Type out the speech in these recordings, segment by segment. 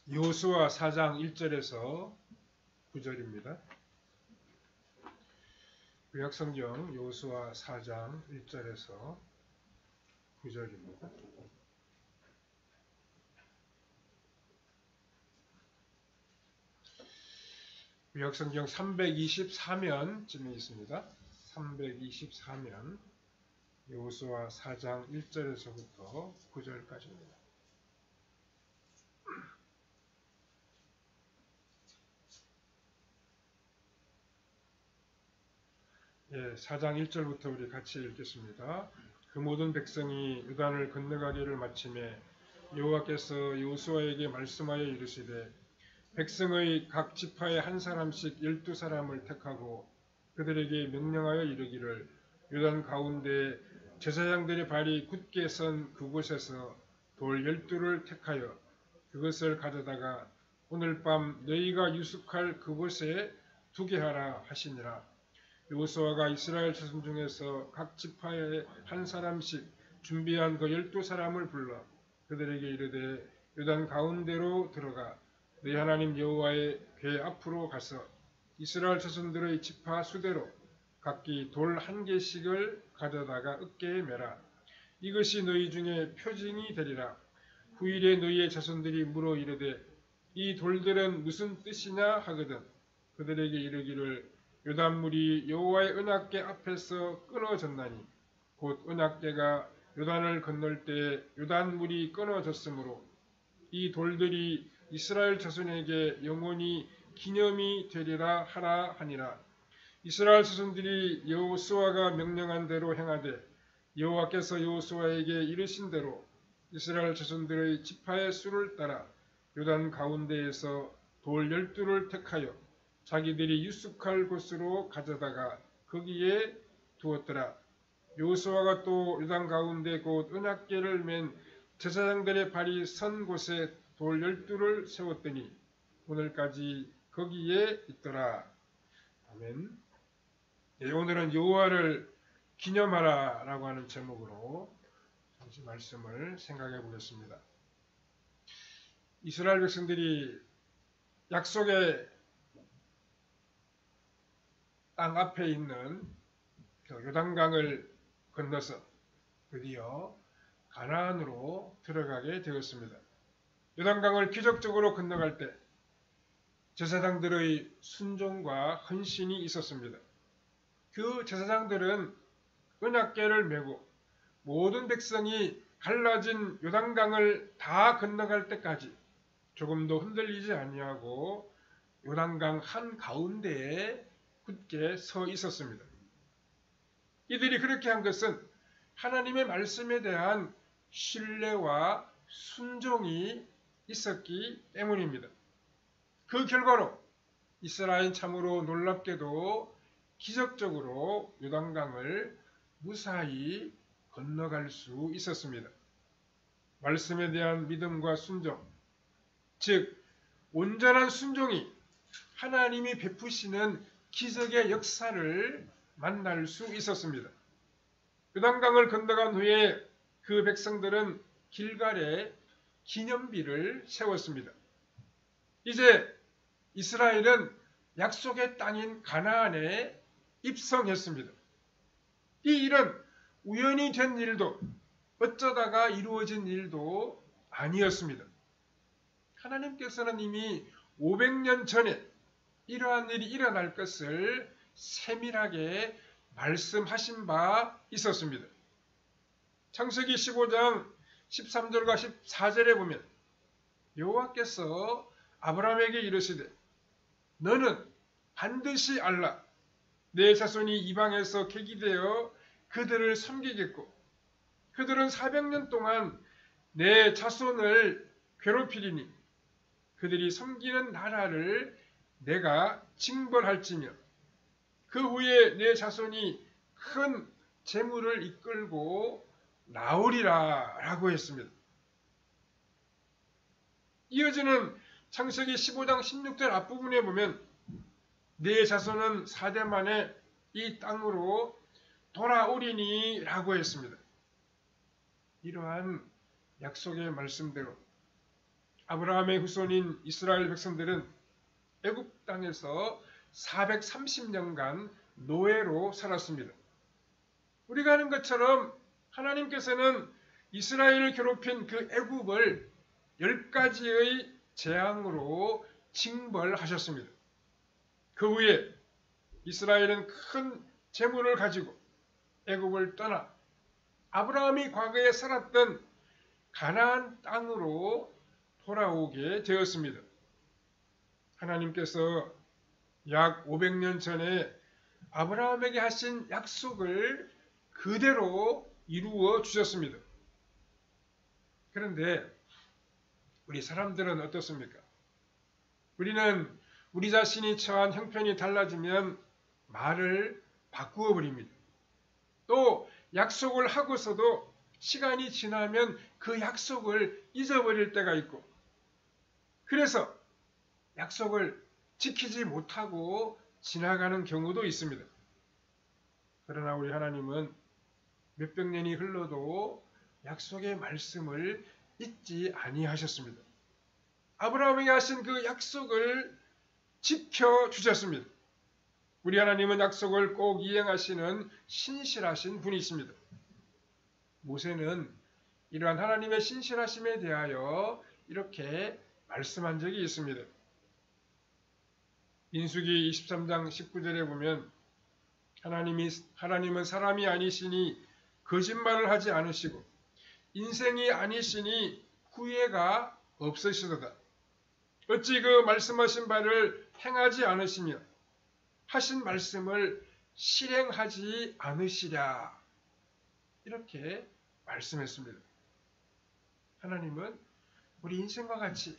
여호수아 4장 1절에서 9절입니다. 구약성경 여호수아 4장 1절에서 9절입니다. 구약성경 324면쯤에 있습니다. 324면 여호수아 4장 1절에서부터 9절까지입니다. 예, 4장 1절부터 우리 같이 읽겠습니다. 그 모든 백성이 요단을 건너가기를 마치매 여호와께서 여호수아에게 말씀하여 이르시되 백성의 각 지파에 한 사람씩 12사람을 택하고 그들에게 명령하여 이르기를 요단 가운데 제사장들의 발이 굳게 선 그곳에서 돌 12를 택하여 그것을 가져다가 오늘 밤 너희가 유숙할 그곳에 두게 하라 하시니라. 여호수아가 이스라엘 자손 중에서 각 지파에 한 사람씩 준비한 그 12사람을 불러 그들에게 이르되 요단 가운데로 들어가 너희 하나님 여호와의 궤 앞으로 가서 이스라엘 자손들의 지파 수대로 각기 돌 1개씩을 가져다가 어깨에 매라. 이것이 너희 중에 표징이 되리라. 후일에 너희의 자손들이 물어 이르되 이 돌들은 무슨 뜻이냐 하거든 그들에게 이르기를 요단물이 여호와의 언약궤 앞에서 끊어졌나니 곧 언약궤가 요단을 건널 때 요단물이 끊어졌으므로 이 돌들이 이스라엘 자손에게 영원히 기념이 되리라 하라 하니라. 이스라엘 자손들이 여호수아가 명령한 대로 행하되 여호와께서 여호수아에게 이르신 대로 이스라엘 자손들의 지파의 수를 따라 요단 가운데에서 돌 12를 택하여 자기들이 유숙할 곳으로 가져다가 거기에 두었더라. 여호수아가 또 요단 가운데 곧 언약궤를 맨 제사장들의 발이 선 곳에 돌 12를 세웠더니 오늘까지 거기에 있더라. 아멘. 네, 오늘은 여호와를 기념하라 라고 하는 제목으로 잠시 말씀을 생각해 보겠습니다. 이스라엘 백성들이 약속의 땅 앞에 있는 요단강을 건너서 드디어 가나안으로 들어가게 되었습니다. 요단강을 기적적으로 건너갈 때 제사장들의 순종과 헌신이 있었습니다. 그 제사장들은 언약궤를 메고 모든 백성이 갈라진 요단강을 다 건너갈 때까지 조금도 흔들리지 아니하고 요단강 한가운데에 굳게 서 있었습니다. 이들이 그렇게 한 것은 하나님의 말씀에 대한 신뢰와 순종이 있었기 때문입니다. 그 결과로 이스라엘은 참으로 놀랍게도 기적적으로 요단강을 무사히 건너갈 수 있었습니다. 말씀에 대한 믿음과 순종, 즉 온전한 순종이 하나님이 베푸시는 기적의 역사를 만날 수 있었습니다. 요단강을 건너간 후에 그 백성들은 길갈에 기념비를 세웠습니다. 이제 이스라엘은 약속의 땅인 가나안에 입성했습니다. 이 일은 우연히 된 일도 어쩌다가 이루어진 일도 아니었습니다. 하나님께서는 이미 500년 전에 이러한 일이 일어날 것을 세밀하게 말씀하신 바 있었습니다. 창세기 15장 13절과 14절에 보면 여호와께서 아브라함에게 이르시되 너는 반드시 알라 내 자손이 이방에서 계기되어 그들을 섬기겠고 그들은 400년 동안 내 자손을 괴롭히리니 그들이 섬기는 나라를 내가 징벌할지며 그 후에 내 자손이 큰 재물을 이끌고 나오리라 라고 했습니다. 이어지는 창세기 15장 16절 앞부분에 보면 내 자손은 4대 만에 이 땅으로 돌아오리니 라고 했습니다. 이러한 약속의 말씀대로 아브라함의 후손인 이스라엘 백성들은 애굽 땅에서 430년간 노예로 살았습니다. 우리가 아는 것처럼 하나님께서는 이스라엘을 괴롭힌 그 애굽을 10가지의 재앙으로 징벌하셨습니다. 그 후에 이스라엘은 큰 재물을 가지고 애굽을 떠나 아브라함이 과거에 살았던 가나안 땅으로 돌아오게 되었습니다. 하나님께서 약 500년 전에 아브라함에게 하신 약속을 그대로 이루어 주셨습니다. 그런데 우리 사람들은 어떻습니까? 우리는 우리 자신이 처한 형편이 달라지면 말을 바꾸어 버립니다. 또 약속을 하고서도 시간이 지나면 그 약속을 잊어버릴 때가 있고, 그래서 약속을 지키지 못하고 지나가는 경우도 있습니다. 그러나 우리 하나님은 몇백 년이 흘러도 약속의 말씀을 잊지 아니하셨습니다. 아브라함에게 하신 그 약속을 지켜주셨습니다. 우리 하나님은 약속을 꼭 이행하시는 신실하신 분이십니다. 모세는 이러한 하나님의 신실하심에 대하여 이렇게 말씀한 적이 있습니다. 민수기 23장 19절에 보면 하나님은 사람이 아니시니 거짓말을 하지 않으시고 인생이 아니시니 후회가 없으시도다. 어찌 그 말씀하신 바를 행하지 않으시며 하신 말씀을 실행하지 않으시랴. 이렇게 말씀했습니다. 하나님은 우리 인생과 같이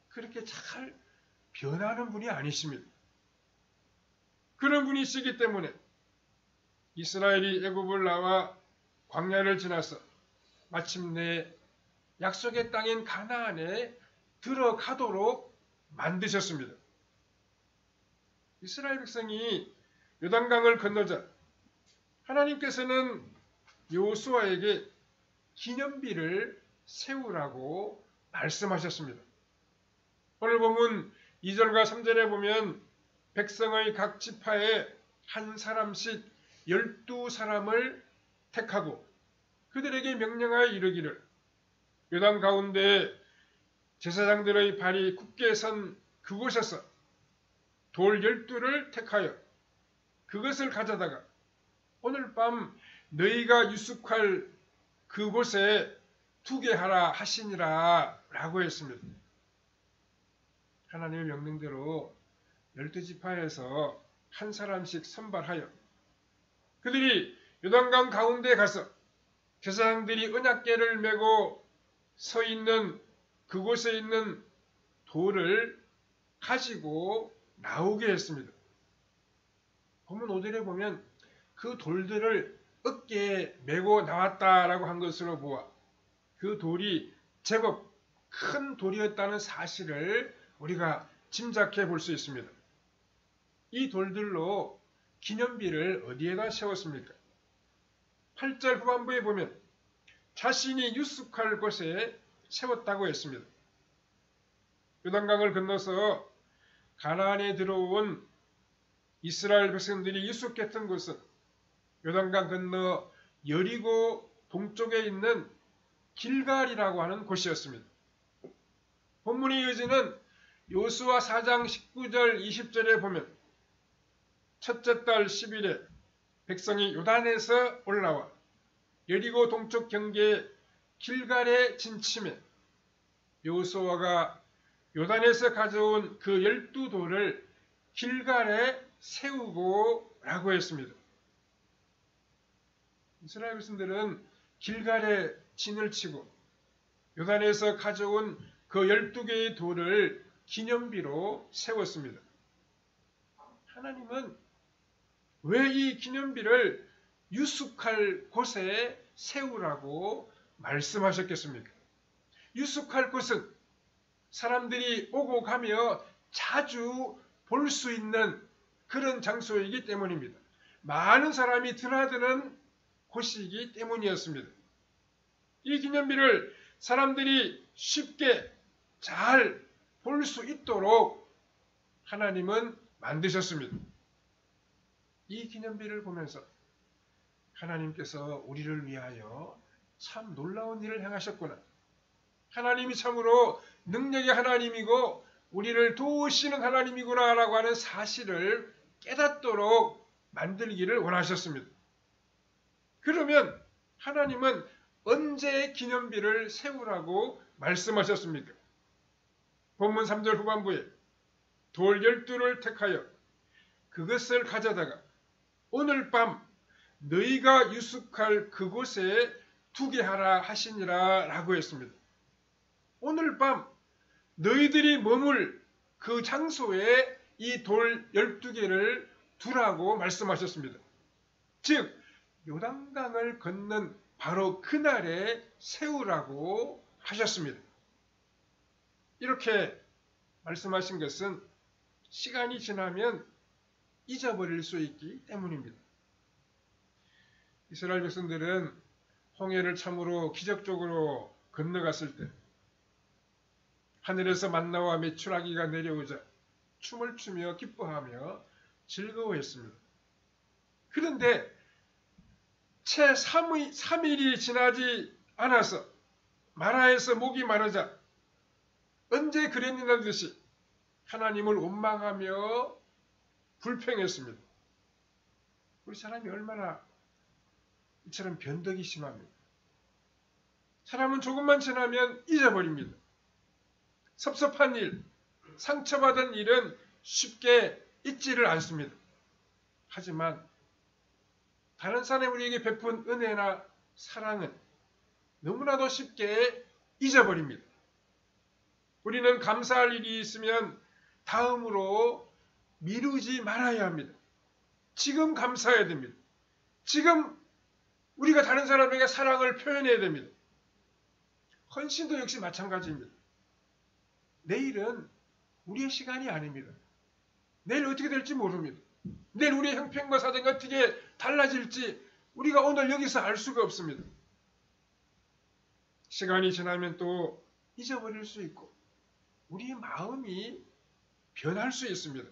그렇게 잘 변하는 분이 아니십니다. 그런 분이시기 때문에 이스라엘이 애굽을 나와 광야를 지나서 마침내 약속의 땅인 가나안에 들어가도록 만드셨습니다. 이스라엘 백성이 요단강을 건너자 하나님께서는 여호수아에게 기념비를 세우라고 말씀하셨습니다. 오늘 본문 2절과 3절에 보면 백성의 각 지파에 한 사람씩 12사람을 택하고 그들에게 명령하여 이르기를 요단 가운데 제사장들의 발이 굳게 선 그곳에서 돌 12를 택하여 그것을 가져다가 오늘 밤 너희가 유숙할 그곳에 두게 하라 하시니라 라고 했습니다. 하나님의 명령대로 12지파에서 한 사람씩 선발하여 그들이 요단강 가운데 가서 제사장들이 언약궤를 메고 서 있는 그곳에 있는 돌을 가지고 나오게 했습니다. 본문 5절에 보면 그 돌들을 어깨에 메고 나왔다라고 한 것으로 보아 그 돌이 제법 큰 돌이었다는 사실을 우리가 짐작해 볼 수 있습니다. 이 돌들로 기념비를 어디에다 세웠습니까? 8절 후반부에 보면 자신이 유숙할 곳에 세웠다고 했습니다. 요단강을 건너서 가나안에 들어온 이스라엘 백성들이 유숙했던 곳은 요단강 건너 여리고 동쪽에 있는 길갈이라고 하는 곳이었습니다. 본문이 이어지는 여호수아 4장 19절 20절에 보면 첫째 달 10일에 백성이 요단에서 올라와 여리고 동쪽 경계 길갈에 진침해 여호수아가 요단에서 가져온 그 12돌을 길갈에 세우고 라고 했습니다. 이스라엘 백성들은 길갈에 진을 치고 요단에서 가져온 그 12개의 돌을 기념비로 세웠습니다. 하나님은 왜 이 기념비를 유숙할 곳에 세우라고 말씀하셨겠습니까? 유숙할 곳은 사람들이 오고 가며 자주 볼 수 있는 그런 장소이기 때문입니다. 많은 사람이 드나드는 곳이기 때문이었습니다. 이 기념비를 사람들이 쉽게 잘 볼 수 있도록 하나님은 만드셨습니다. 이 기념비를 보면서 하나님께서 우리를 위하여 참 놀라운 일을 행하셨구나. 하나님이 참으로 능력의 하나님이고 우리를 도우시는 하나님이구나 라고 하는 사실을 깨닫도록 만들기를 원하셨습니다. 그러면 하나님은 언제 기념비를 세우라고 말씀하셨습니까? 본문 3절 후반부에 돌 12를 택하여 그것을 가져다가 오늘 밤 너희가 유숙할 그곳에 두게 하라 하시니라 라고 했습니다. 오늘 밤 너희들이 머물 그 장소에 이 돌 12개를 두라고 말씀하셨습니다. 즉 요단강을 건넌 바로 그날에 세우라고 하셨습니다. 이렇게 말씀하신 것은 시간이 지나면 잊어버릴 수 있기 때문입니다. 이스라엘 백성들은 홍해를 참으로 기적적으로 건너갔을 때 하늘에서 만나와 메추라기가 내려오자 춤을 추며 기뻐하며 즐거워했습니다. 그런데 채 3일이 지나지 않아서 마라에서 목이 마르자 언제 그랬느냐 듯이 하나님을 원망하며 불평했습니다. 우리 사람이 얼마나 이처럼 변덕이 심합니다. 사람은 조금만 지나면 잊어버립니다. 섭섭한 일, 상처받은 일은 쉽게 잊지를 않습니다. 하지만 다른 사람이 우리에게 베푼 은혜나 사랑은 너무나도 쉽게 잊어버립니다. 우리는 감사할 일이 있으면 다음으로 미루지 말아야 합니다. 지금 감사해야 됩니다. 지금 우리가 다른 사람에게 사랑을 표현해야 됩니다. 헌신도 역시 마찬가지입니다. 내일은 우리의 시간이 아닙니다. 내일 어떻게 될지 모릅니다. 내일 우리의 형편과 사정이 어떻게 달라질지 우리가 오늘 여기서 알 수가 없습니다. 시간이 지나면 또 잊어버릴 수 있고 우리의 마음이 변할 수 있습니다.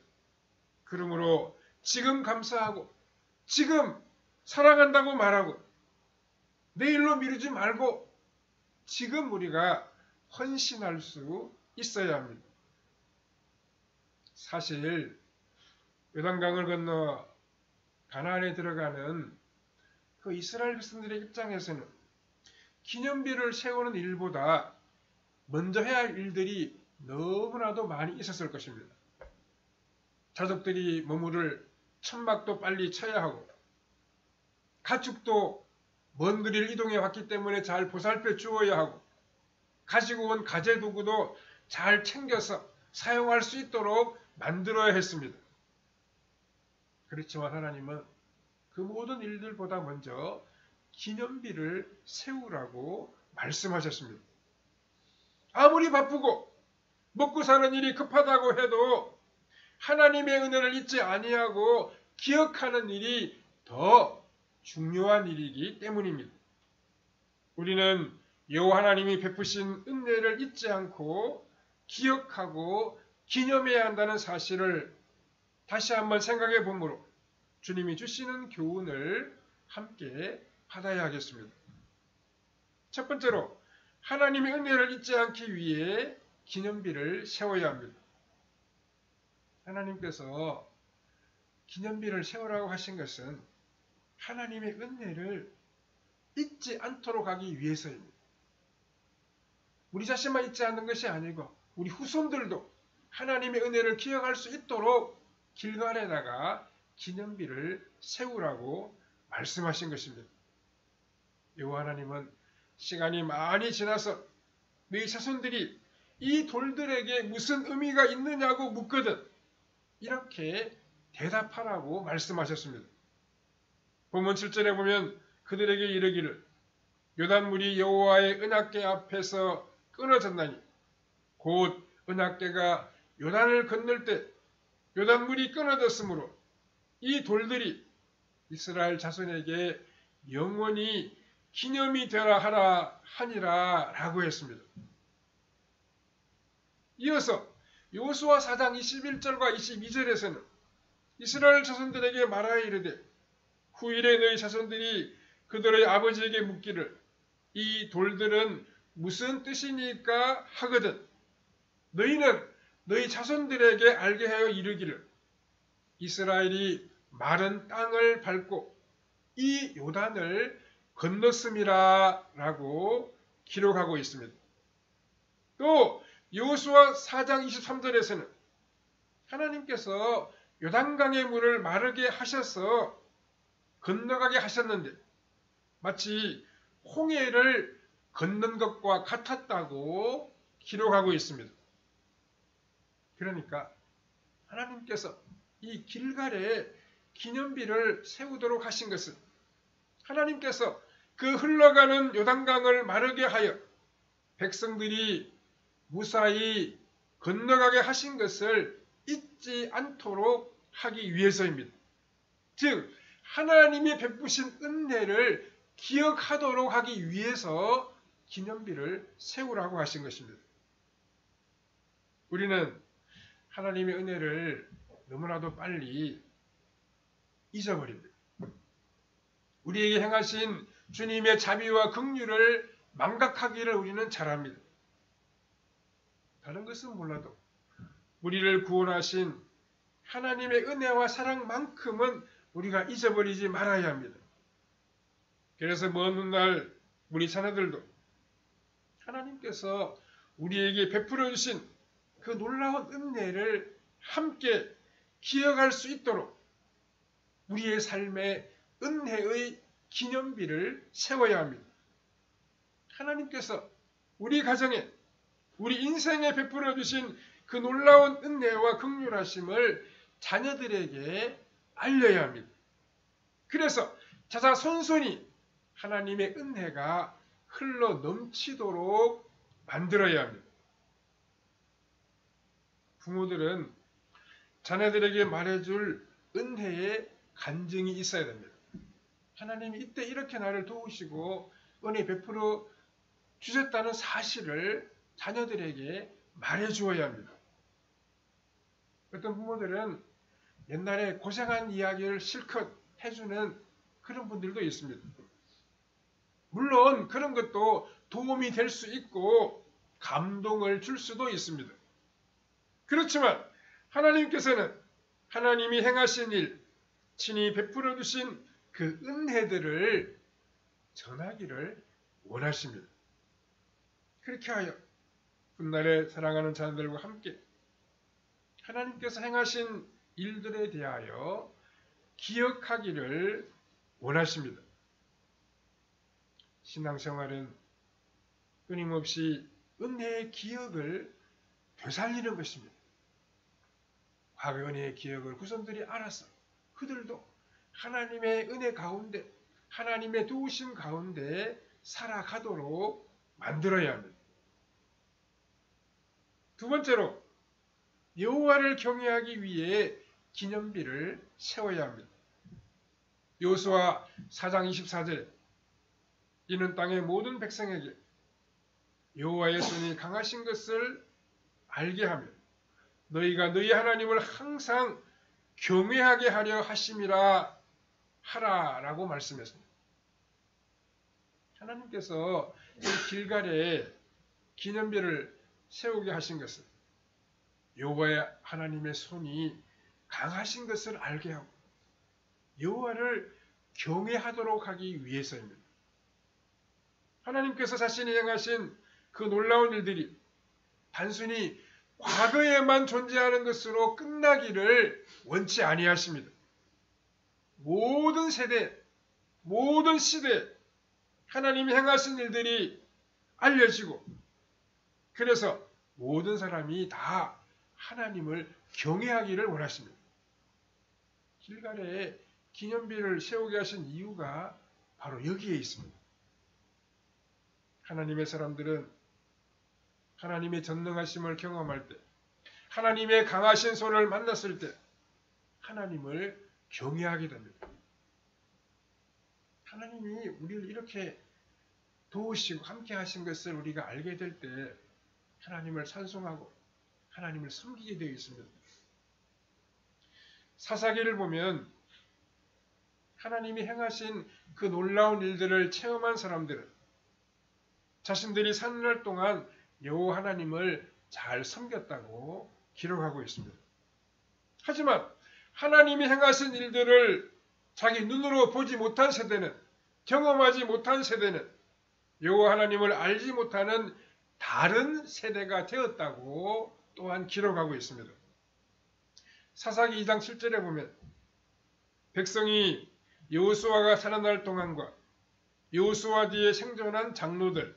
그러므로 지금 감사하고 지금 사랑한다고 말하고 내일로 미루지 말고 지금 우리가 헌신할 수 있어야 합니다. 사실 요단강을 건너 가나안에 들어가는 그 이스라엘 백성들의 입장에서는 기념비를 세우는 일보다 먼저 해야 할 일들이 너무나도 많이 있었을 것입니다. 자족들이 머무를 천막도 빨리 쳐야 하고 가축도 먼 거리를 이동해 왔기 때문에 잘 보살펴 주어야 하고 가지고 온 가재 도구도 잘 챙겨서 사용할 수 있도록 만들어야 했습니다. 그렇지만 하나님은 그 모든 일들보다 먼저 기념비를 세우라고 말씀하셨습니다. 아무리 바쁘고 먹고 사는 일이 급하다고 해도 하나님의 은혜를 잊지 아니하고 기억하는 일이 더 중요한 일이기 때문입니다. 우리는 여호와 하나님이 베푸신 은혜를 잊지 않고 기억하고 기념해야 한다는 사실을 다시 한번 생각해 보므로 주님이 주시는 교훈을 함께 받아야 하겠습니다. 첫 번째로 하나님의 은혜를 잊지 않기 위해 기념비를 세워야 합니다. 하나님께서 기념비를 세우라고 하신 것은 하나님의 은혜를 잊지 않도록 하기 위해서입니다. 우리 자신만 잊지 않는 것이 아니고 우리 후손들도 하나님의 은혜를 기억할 수 있도록 길갈에다가 기념비를 세우라고 말씀하신 것입니다. 여호와 하나님은 시간이 많이 지나서 너희 자손들이 이 돌들에게 무슨 의미가 있느냐고 묻거든 이렇게 대답하라고 말씀하셨습니다. 본문 7절에 보면 그들에게 이르기를 요단물이 여호와의 언약궤 앞에서 끊어졌나니 곧 언약궤가 요단을 건널 때 요단물이 끊어졌으므로 이 돌들이 이스라엘 자손에게 영원히 기념이 되라 하라 하니라 라고 했습니다. 이어서 여호수아 4장 21절과 22절에서는 이스라엘 자손들에게 말하여 이르되 후일에 너희 자손들이 그들의 아버지에게 묻기를 이 돌들은 무슨 뜻이니까 하거든 너희는 너희 자손들에게 알게 하여 이르기를 이스라엘이 마른 땅을 밟고 이 요단을 건넜음이라 라고 기록하고 있습니다. 또 여호수아 4장 23절에서는 하나님께서 요단강의 물을 마르게 하셔서 건너가게 하셨는데 마치 홍해를 건넌 것과 같았다고 기록하고 있습니다. 그러니까 하나님께서 이 길갈에 기념비를 세우도록 하신 것은 하나님께서 그 흘러가는 요단강을 마르게 하여 백성들이 무사히 건너가게 하신 것을 잊지 않도록 하기 위해서입니다. 즉 하나님이 베푸신 은혜를 기억하도록 하기 위해서 기념비를 세우라고 하신 것입니다. 우리는 하나님의 은혜를 너무나도 빨리 잊어버립니다. 우리에게 행하신 주님의 자비와 긍휼을 망각하기를 우리는 잘합니다. 다른 것은 몰라도 우리를 구원하신 하나님의 은혜와 사랑만큼은 우리가 잊어버리지 말아야 합니다. 그래서 먼 훗날 우리 자녀들도 하나님께서 우리에게 베풀어 주신 그 놀라운 은혜를 함께 기억할 수 있도록 우리의 삶에 은혜의 기념비를 세워야 합니다. 하나님께서 우리 가정에 우리 인생에 베풀어 주신 그 놀라운 은혜와 긍휼하심을 자녀들에게 알려야 합니다. 그래서 자자손손이 하나님의 은혜가 흘러 넘치도록 만들어야 합니다. 부모들은 자녀들에게 말해줄 은혜의 간증이 있어야 됩니다. 하나님이 이때 이렇게 나를 도우시고 은혜 베풀어 주셨다는 사실을 자녀들에게 말해주어야 합니다. 어떤 부모들은 옛날에 고생한 이야기를 실컷 해주는 그런 분들도 있습니다. 물론 그런 것도 도움이 될 수 있고 감동을 줄 수도 있습니다. 그렇지만 하나님께서는 하나님이 행하신 일, 친히 베풀어 주신 그 은혜들을 전하기를 원하십니다. 그렇게 하여 훗날에 사랑하는 자녀들과 함께 하나님께서 행하신 일들에 대하여 기억하기를 원하십니다. 신앙생활은 끊임없이 은혜의 기억을 되살리는 것입니다. 과거 은혜의 기억을 후손들이 알아서 그들도 하나님의 은혜 가운데 하나님의 도우심 가운데 살아가도록 만들어야 합니다. 두 번째로 여호와를 경외하기 위해 기념비를 세워야 합니다. 여호수아 4장 24절에 이는 땅의 모든 백성에게 여호와의 손이 강하신 것을 알게 하며 너희가 너희 하나님을 항상 경외하게 하려 하심이라 하라라고 말씀했습니다. 하나님께서 이 길갈에 기념비를 세우게 하신 것은 여호와의 하나님의 손이 강하신 것을 알게 하고 여호와를 경외하도록 하기 위해서입니다. 하나님께서 자신이 행하신 그 놀라운 일들이 단순히 과거에만 존재하는 것으로 끝나기를 원치 아니하십니다. 모든 세대, 모든 시대 하나님이 행하신 일들이 알려지고 그래서 모든 사람이 다 하나님을 경외하기를 원하십니다. 길갈에 기념비를 세우게 하신 이유가 바로 여기에 있습니다. 하나님의 사람들은 하나님의 전능하심을 경험할 때, 하나님의 강하신 손을 만났을 때 하나님을 경외하게 됩니다. 하나님이 우리를 이렇게 도우시고 함께 하신 것을 우리가 알게 될 때 하나님을 찬송하고 하나님을 섬기게 되어 있습니다. 사사기를 보면 하나님이 행하신 그 놀라운 일들을 체험한 사람들은 자신들이 사는 날 동안 여호와 하나님을 잘 섬겼다고 기록하고 있습니다. 하지만 하나님이 행하신 일들을 자기 눈으로 보지 못한 세대는, 경험하지 못한 세대는 여호와 하나님을 알지 못하는 다른 세대가 되었다고 또한 기록하고 있습니다. 사사기 2장 7절에 보면 백성이 여호수아가 살아날 동안과 여호수아 뒤에 생존한 장로들,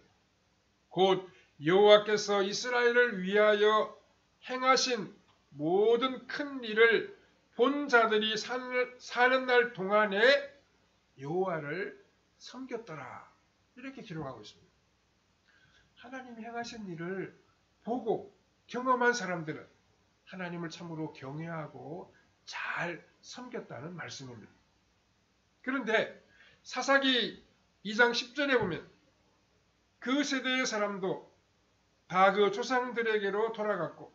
곧 여호와께서 이스라엘을 위하여 행하신 모든 큰 일을 본 자들이 사는 날 동안에 여호와를 섬겼더라. 이렇게 기록하고 있습니다. 하나님이 행하신 일을 보고 경험한 사람들은 하나님을 참으로 경외하고 잘 섬겼다는 말씀입니다. 그런데 사사기 2장 10절에 보면 그 세대의 사람도 다 그 조상들에게로 돌아갔고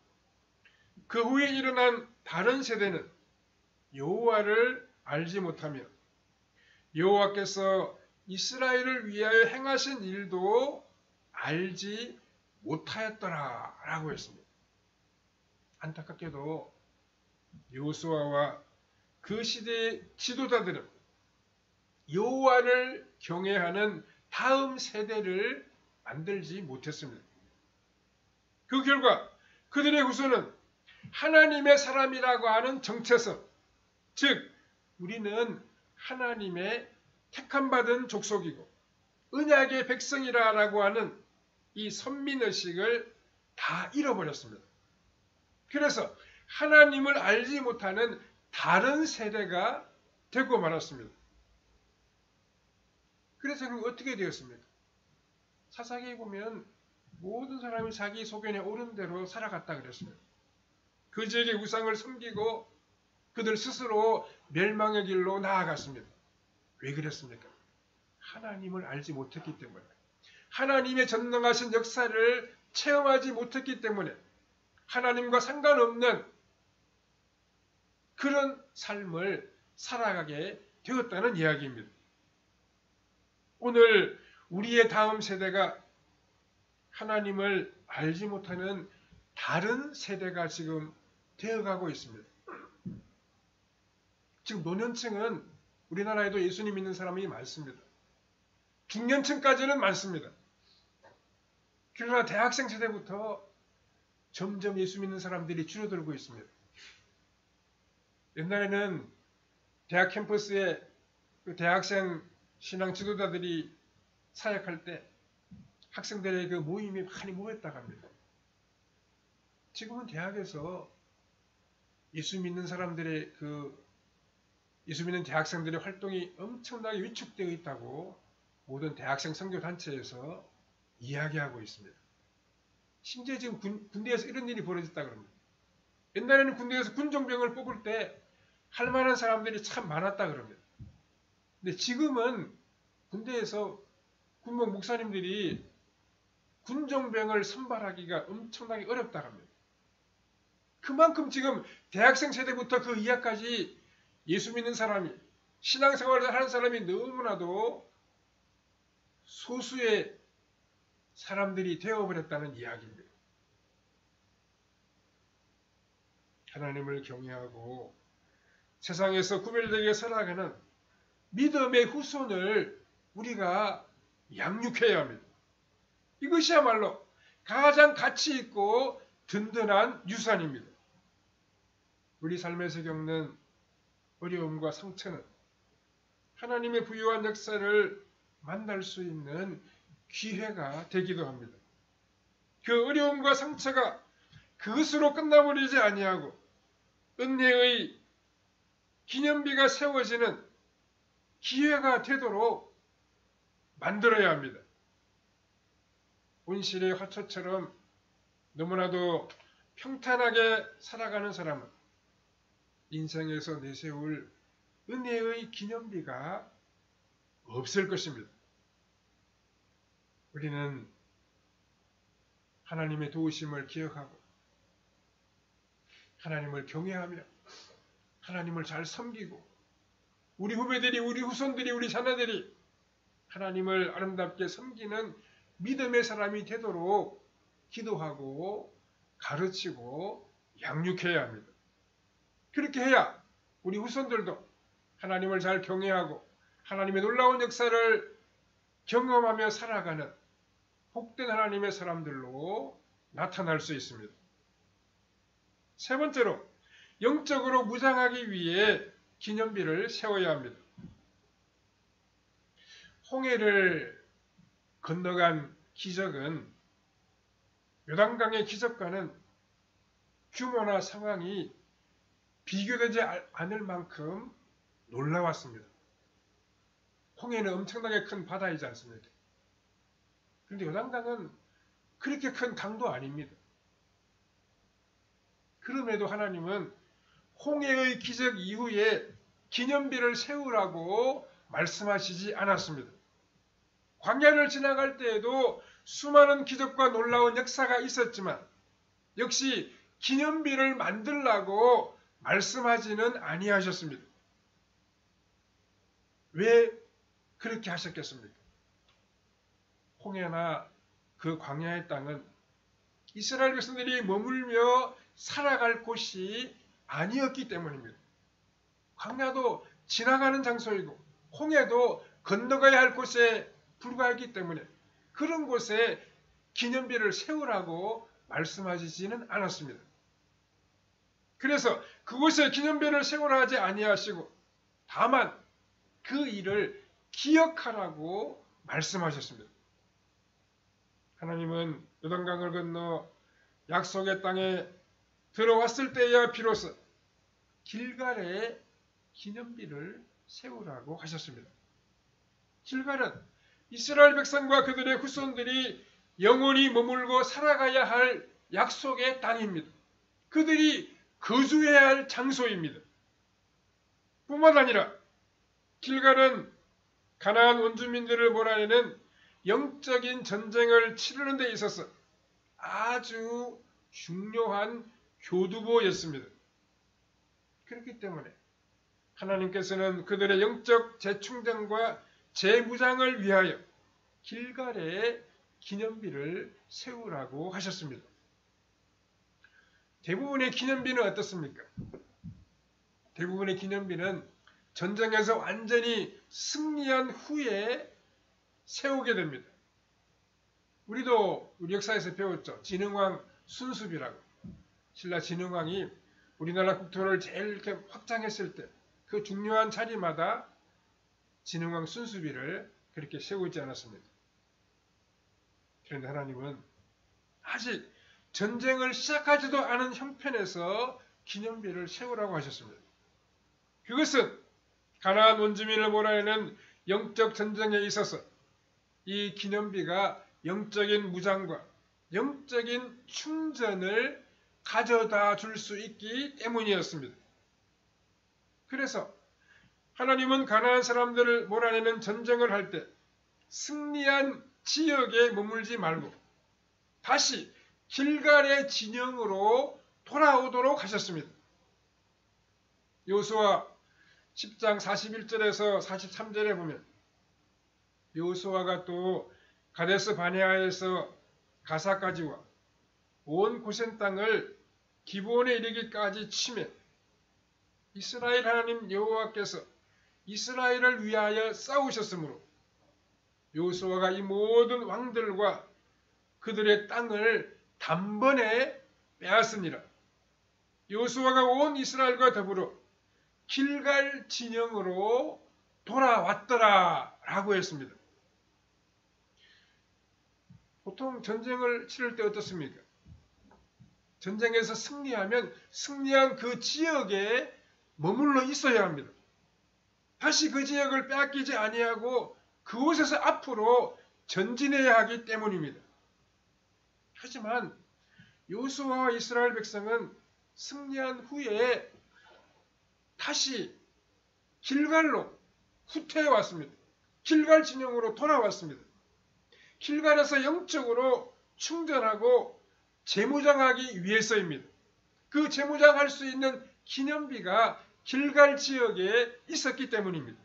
그 후에 일어난 다른 세대는 여호와를 알지 못하며 여호와께서 이스라엘을 위하여 행하신 일도 알지 못하였더라 라고 했습니다. 안타깝게도 여호수아와 그 시대의 지도자들은 여호와를 경외하는 다음 세대를 만들지 못했습니다. 그 결과 그들의 후손은 하나님의 사람이라고 하는 정체성, 즉 우리는 하나님의 택함받은 족속이고 언약의 백성이라고 하는 이 선민의식을 다 잃어버렸습니다. 그래서 하나님을 알지 못하는 다른 세대가 되고 말았습니다. 그래서 그럼 어떻게 되었습니까? 사사기에 보면 모든 사람이 자기 소견에 옳은 대로 살아갔다 그랬습니다. 그 지역의 우상을 섬기고 그들 스스로 멸망의 길로 나아갔습니다. 왜 그랬습니까? 하나님을 알지 못했기 때문에, 하나님의 전능하신 역사를 체험하지 못했기 때문에 하나님과 상관없는 그런 삶을 살아가게 되었다는 이야기입니다. 오늘 우리의 다음 세대가 하나님을 알지 못하는 다른 세대가 지금 되어가고 있습니다. 지금 노년층은 우리나라에도 예수님 믿는 사람이 많습니다. 중년층까지는 많습니다. 그러나 대학생 세대부터 점점 예수 믿는 사람들이 줄어들고 있습니다. 옛날에는 대학 캠퍼스에 그 대학생 신앙 지도자들이 사역할 때 학생들의 그 모임이 많이 모였다고 합니다. 지금은 대학에서 예수 믿는 사람들의 예수 믿는 대학생들의 활동이 엄청나게 위축되어 있다고 모든 대학생 선교단체에서 이야기하고 있습니다. 심지어 지금 군대에서 이런 일이 벌어졌다고 합니다. 옛날에는 군대에서 군종병을 뽑을 때 할 만한 사람들이 참 많았다 그럽니다. 근데 지금은 군대에서 군복 목사님들이 군종병을 선발하기가 엄청나게 어렵다고 합니다. 그만큼 지금 대학생 세대부터 그 이하까지 예수 믿는 사람이, 신앙생활을 하는 사람이 너무나도 소수의 사람들이 되어버렸다는 이야기입니다. 하나님을 경외하고 세상에서 구별되게 살아가는 믿음의 후손을 우리가 양육해야 합니다. 이것이야말로 가장 가치 있고 든든한 유산입니다. 우리 삶에서 겪는 어려움과 상처는 하나님의 부유한 역사를 만날 수 있는 기회가 되기도 합니다. 그 어려움과 상처가 그것으로 끝나버리지 아니하고 은혜의 기념비가 세워지는 기회가 되도록 만들어야 합니다. 온실의 화초처럼 너무나도 평탄하게 살아가는 사람은 인생에서 내세울 은혜의 기념비가 없을 것입니다. 우리는 하나님의 도우심을 기억하고 하나님을 경외하며 하나님을 잘 섬기고 우리 후배들이, 우리 후손들이, 우리 자녀들이 하나님을 아름답게 섬기는 믿음의 사람이 되도록 기도하고 가르치고 양육해야 합니다. 그렇게 해야 우리 후손들도 하나님을 잘 경외하고 하나님의 놀라운 역사를 경험하며 살아가는 복된 하나님의 사람들로 나타날 수 있습니다. 세 번째로, 영적으로 무장하기 위해 기념비를 세워야 합니다. 홍해를 건너간 기적은 요단강의 기적과는 규모나 상황이 비교되지 않을 만큼 놀라웠습니다. 홍해는 엄청나게 큰 바다이지 않습니까? 그런데 요단강은 그렇게 큰 강도 아닙니다. 그럼에도 하나님은 홍해의 기적 이후에 기념비를 세우라고 말씀하시지 않았습니다. 광야를 지나갈 때에도 수많은 기적과 놀라운 역사가 있었지만 역시 기념비를 만들라고 말씀하지는 아니하셨습니다. 왜 그렇게 하셨겠습니까? 홍해나 그 광야의 땅은 이스라엘 백성들이 머물며 살아갈 곳이 아니었기 때문입니다. 광야도 지나가는 장소이고 홍해도 건너가야 할 곳에 불과했기 때문에 그런 곳에 기념비를 세우라고 말씀하시지는 않았습니다. 그래서 그곳에 기념비를 세우라 하지 아니하시고 다만 그 일을 기억하라고 말씀하셨습니다. 하나님은 요단강을 건너 약속의 땅에 들어왔을 때야 비로소 길갈에 기념비를 세우라고 하셨습니다. 길갈은 이스라엘 백성과 그들의 후손들이 영원히 머물고 살아가야 할 약속의 땅입니다. 그들이 거주해야 할 장소입니다. 뿐만 아니라 길갈은 가나안 원주민들을 몰아내는 영적인 전쟁을 치르는 데 있어서 아주 중요한 교두보였습니다. 그렇기 때문에 하나님께서는 그들의 영적 재충전과 재무장을 위하여 길갈에 기념비를 세우라고 하셨습니다. 대부분의 기념비는 어떻습니까? 대부분의 기념비는 전쟁에서 완전히 승리한 후에 세우게 됩니다. 우리도 우리 역사에서 배웠죠. 진흥왕 순수비라고. 신라 진흥왕이 우리나라 국토를 제일 이렇게 확장했을 때 그 중요한 자리마다 진흥왕 순수비를 그렇게 세우지 않았습니다. 그런데 하나님은 아직 전쟁을 시작하지도 않은 형편에서 기념비를 세우라고 하셨습니다. 그것은 가나안 원주민을 몰아내는 영적 전쟁에 있어서 이 기념비가 영적인 무장과 영적인 충전을 가져다 줄 수 있기 때문이었습니다. 그래서 하나님은 가나안 사람들을 몰아내는 전쟁을 할 때 승리한 지역에 머물지 말고 다시 길갈의 진영으로 돌아오도록 하셨습니다. 여호수아 10장 41절에서 43절에 보면 여호수아가 또 가데스 바네아에서 가사까지 와 온 고센 땅을 기브온에 이르기까지 치매 이스라엘 하나님 여호와께서 이스라엘을 위하여 싸우셨으므로 여호수아가 이 모든 왕들과 그들의 땅을 단번에 빼앗으니라. 여호수아가 온 이스라엘과 더불어 길갈 진영으로 돌아왔더라 라고 했습니다. 보통 전쟁을 치를 때 어떻습니까? 전쟁에서 승리하면 승리한 그 지역에 머물러 있어야 합니다. 다시 그 지역을 빼앗기지 아니하고 그곳에서 앞으로 전진해야 하기 때문입니다. 하지만 여호수아와 이스라엘 백성은 승리한 후에 다시 길갈로 후퇴해 왔습니다. 길갈 진영으로 돌아왔습니다. 길갈에서 영적으로 충전하고 재무장하기 위해서입니다. 그 재무장할 수 있는 기념비가 길갈 지역에 있었기 때문입니다.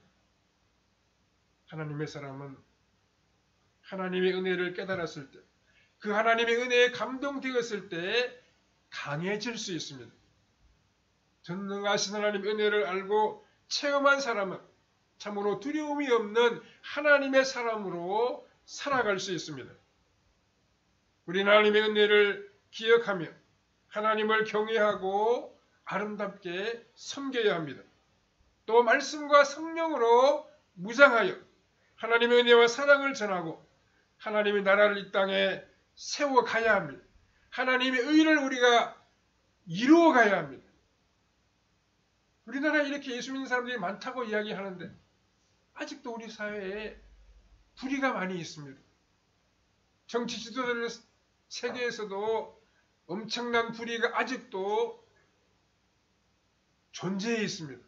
하나님의 사람은 하나님의 은혜를 깨달았을 때, 그 하나님의 은혜에 감동되었을 때 강해질 수 있습니다. 전능하신 하나님의 은혜를 알고 체험한 사람은 참으로 두려움이 없는 하나님의 사람으로 살아갈 수 있습니다. 우리는 하나님의 은혜를 기억하며 하나님을 경외하고 아름답게 섬겨야 합니다. 또 말씀과 성령으로 무장하여 하나님의 은혜와 사랑을 전하고 하나님의 나라를 이 땅에 세워가야 합니다. 하나님의 의를 우리가 이루어가야 합니다. 우리나라에 이렇게 예수 믿는 사람들이 많다고 이야기하는데 아직도 우리 사회에 불의가 많이 있습니다. 정치 지도자들 세계에서도 엄청난 불의가 아직도 존재해 있습니다.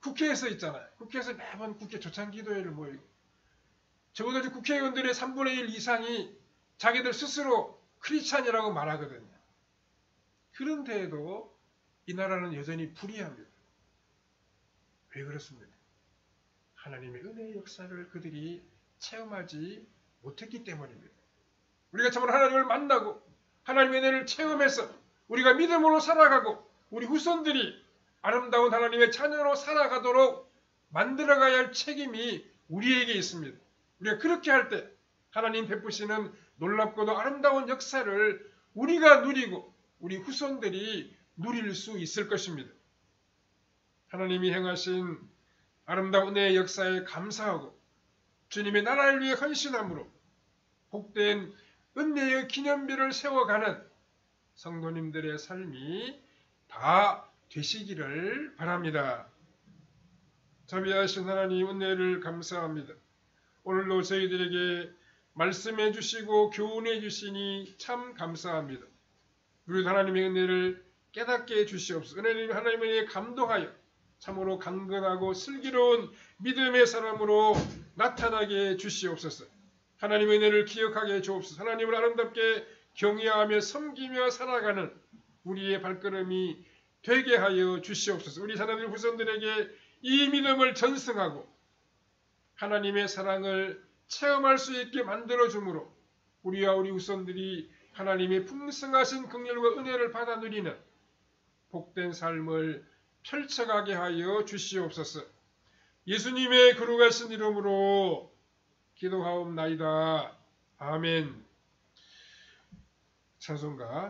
국회에서 있잖아요. 국회에서 매번 국회 조창기도회를 모이고 적어도 국회의원들의 3분의 1 이상이 자기들 스스로 크리스찬이라고 말하거든요. 그런데에도 이 나라는 여전히 불의합니다. 왜 그렇습니까? 하나님의 은혜의 역사를 그들이 체험하지 못했기 때문입니다. 우리가 참으로 하나님을 만나고 하나님의 은혜를 체험해서 우리가 믿음으로 살아가고 우리 후손들이 아름다운 하나님의 자녀로 살아가도록 만들어가야 할 책임이 우리에게 있습니다. 우리가 그렇게 할 때 하나님 베푸시는 놀랍고도 아름다운 역사를 우리가 누리고 우리 후손들이 누릴 수 있을 것입니다. 하나님이 행하신 아름다운 은혜의 역사에 감사하고 주님의 나라를 위해 헌신함으로 복된 은혜의 기념비를 세워가는 성도님들의 삶이 다 되시기를 바랍니다. 자비하신 하나님 은혜를 감사합니다. 오늘도 저희들에게 말씀해 주시고 교훈해 주시니 참 감사합니다. 우리 하나님의 은혜를 깨닫게 해주시옵소서. 하나님의 은혜에 감동하여 참으로 강건하고 슬기로운 믿음의 사람으로 나타나게 해주시옵소서. 하나님의 은혜를 기억하게 해주옵소서. 하나님을 아름답게 경외하며 섬기며 살아가는 우리의 발걸음이 되게 하여 주시옵소서. 우리 하나님 후손들에게 이 믿음을 전승하고 하나님의 사랑을 체험할 수 있게 만들어 주므로 우리와 우리 후손들이 하나님의 풍성하신 긍휼과 은혜를 받아 누리는 복된 삶을 펼쳐가게 하여 주시옵소서. 예수님의 거룩하신 이름으로 기도하옵나이다. 아멘. 찬송가